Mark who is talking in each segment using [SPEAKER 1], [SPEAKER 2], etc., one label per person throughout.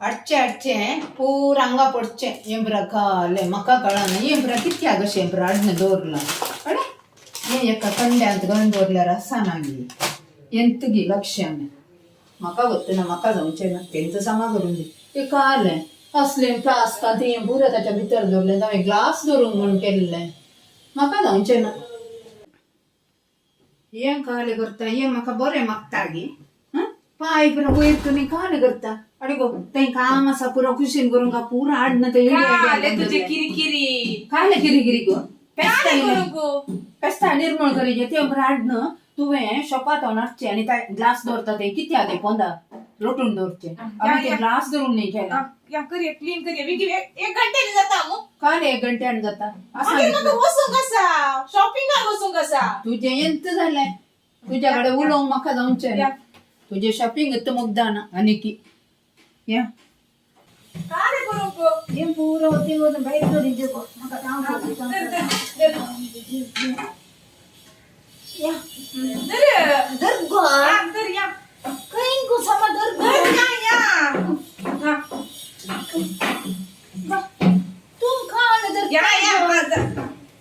[SPEAKER 1] ಅಡ್ಚೆ ಅಡ್ಚೆ ಪೂರ ಅಂಗ ಪೊಡ್ಚೆ ಎಂಬ್ರ ಕಾಲೆ ಮಕ್ಕ ಕಳನ ಎಂಬ್ರ ಕಿತ್ತಿ ಆಗಶೆ ಎಂಬ್ರ ಅಡ್ನ ದೋರ್ಲ ಅಡೆ ಏಕ ಕಂಡೆ ಅಂತ ಗಂಡೋರ್ಲ ರಸನಾಗಿ ಎಂತಗಿ लक्ष्याने मका होते ना मका जाऊचे ना त्यांचं समा करून दे ते काले असले प्लास्टिक ते पुरा त्याच्या भीतर जोडले ना ग्लास धरून म्हणून केलेलं मका जाऊचे ना ये काले करता ये मका बरे मागतागी पाय पण वैर तुम्ही काले करता अरे गो ते काम असा पुरा खुशीन करून का पुरा आडनं ते
[SPEAKER 2] काले तुझे किरकिरी
[SPEAKER 1] काले किरी गो
[SPEAKER 2] काय करू गो
[SPEAKER 1] पेस्ता निर्मळ करीजे ते आडनं तुवे शॉपात होणारचे आणि त्या ग्लास धरतात ते किती आते पोंदा लोटून धरचे आम्ही ते ग्लास धरून नाही केला
[SPEAKER 2] या करूया क्लीन करूया विकी एक घंट्याने जाता मग
[SPEAKER 1] काल 1 घंट्याने जाता
[SPEAKER 2] असं बसून कसा शॉपिंग बसून कसा
[SPEAKER 1] तुझे ಎಂತ झालंय तुझ्याकडे उलव मका जाऊनचे तुझे शॉपिंग इथं मुगदा ना आणि की या
[SPEAKER 2] काय करू गो
[SPEAKER 1] ये पूरा होते हो बाहेर करी जे मका काम करते या
[SPEAKER 2] दर गो दर या
[SPEAKER 1] कहीं को समा दर
[SPEAKER 2] या
[SPEAKER 1] तुम खान दर
[SPEAKER 2] या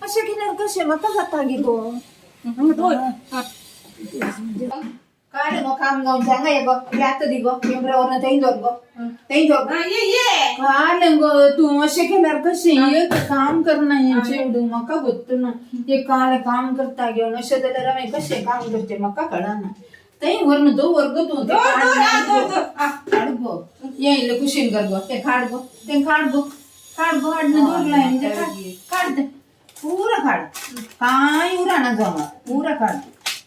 [SPEAKER 1] असे केल्यावर कसे मका जाता गे गो काय मग काम गाऊन सांगा ये गो यात दी गो केंद्रावरनं तेन जोर गो
[SPEAKER 2] ये
[SPEAKER 1] काय गो तू असे केल्यावर कसे एक काम करणं यांचे एवढं मका होतं ना ते काल काम करता घेऊन असे त्याला मी कसे काम करते मका कळा ना ते वरनं दो वर्ग तू काढ गो येईल कुशीन कर गो ते काढ गो आडनं दोरला काढ दे पूरा काढ काय उराना जमा पूरा काढ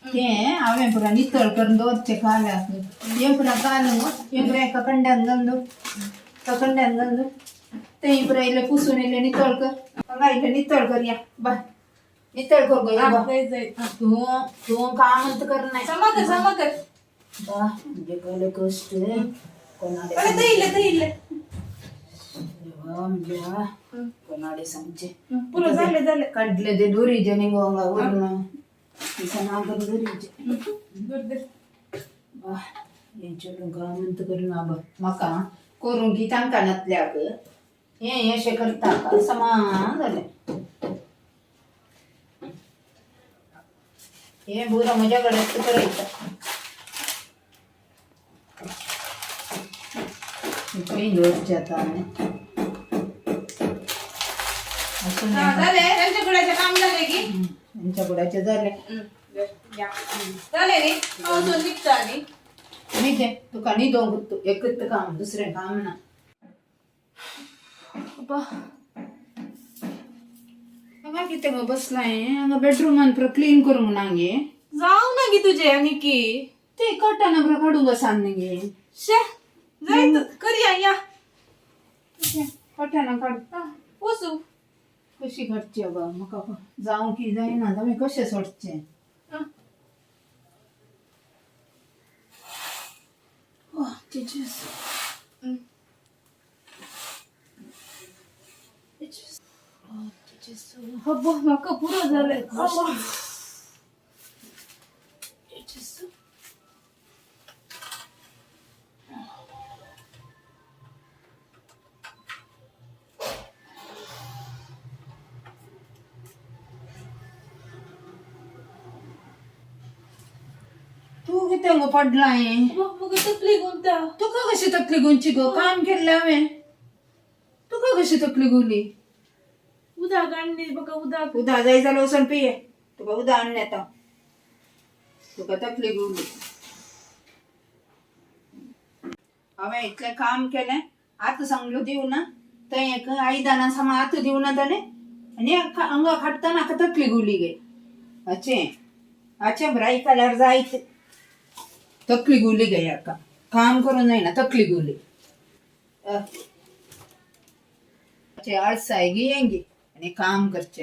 [SPEAKER 1] ते हांवें पुरा नितळ करून दवरचे काले असले हे पुरा काले हे पुरा एका कंड्यान घालून ते पुरा इले पुसून इले नितळ कर हांगा इले नितळ कर या बाय नितळ कर गो या तू काम अंत कर नाही
[SPEAKER 2] समाकर
[SPEAKER 1] बा म्हणजे पहिले कष्ट कोणाडे
[SPEAKER 2] इले
[SPEAKER 1] म्हणजे कोणाडे समजे
[SPEAKER 2] पुरं झाले
[SPEAKER 1] काढले ते दोरी जनी गोंगा वरून यांच्याकडून म्हणत करून मका करून की तांका नसल्याक हे असे करता का समान झाले हे बुरा माझ्याकडे करायचं काही लोटचे आता असं
[SPEAKER 2] झाले त्यांच्या गुड्याचे काम झाले की
[SPEAKER 1] यांच्या गुडाचे झाले
[SPEAKER 2] झाले रे पावसात निघता आणि
[SPEAKER 1] निघे तुका निदो गुत्तू एकच काम दुसरे काम ना किती मग बसलाय बेडरूम क्लीन करू नांगे
[SPEAKER 2] जाऊ ना की तुझे आणि की
[SPEAKER 1] ते कटाना बरं काढू ग सांगे
[SPEAKER 2] शे जायचं करूया या
[SPEAKER 1] कटाना काढ
[SPEAKER 2] पोसू
[SPEAKER 1] कशी घडची अगं मग जाऊ की जाईना तुम्ही कसे सोडचे
[SPEAKER 2] हब्बा मका पुरं झालंय
[SPEAKER 1] तू किती मग पडलाय
[SPEAKER 2] मग तकली कोणता
[SPEAKER 1] तू का कशी तकली गुंची गो काम केलं हवे तू का कशी तकली गुली
[SPEAKER 2] उदा गांडी बघा
[SPEAKER 1] उदा जायचा लोसन पिये तुका उदा आणण्यात तुका तकली गुली हवे इतले काम केले आत सांगलो देऊ ना ते एक आईदाना समा आत देऊ ना त्याने आणि अंग खाटताना का तकली गुली गे अच्छे ब्राई कलर जायचे तकली गुली गे का काम करून नाही ना तकली गुली आळसाय गी येंगी आणि काम करचे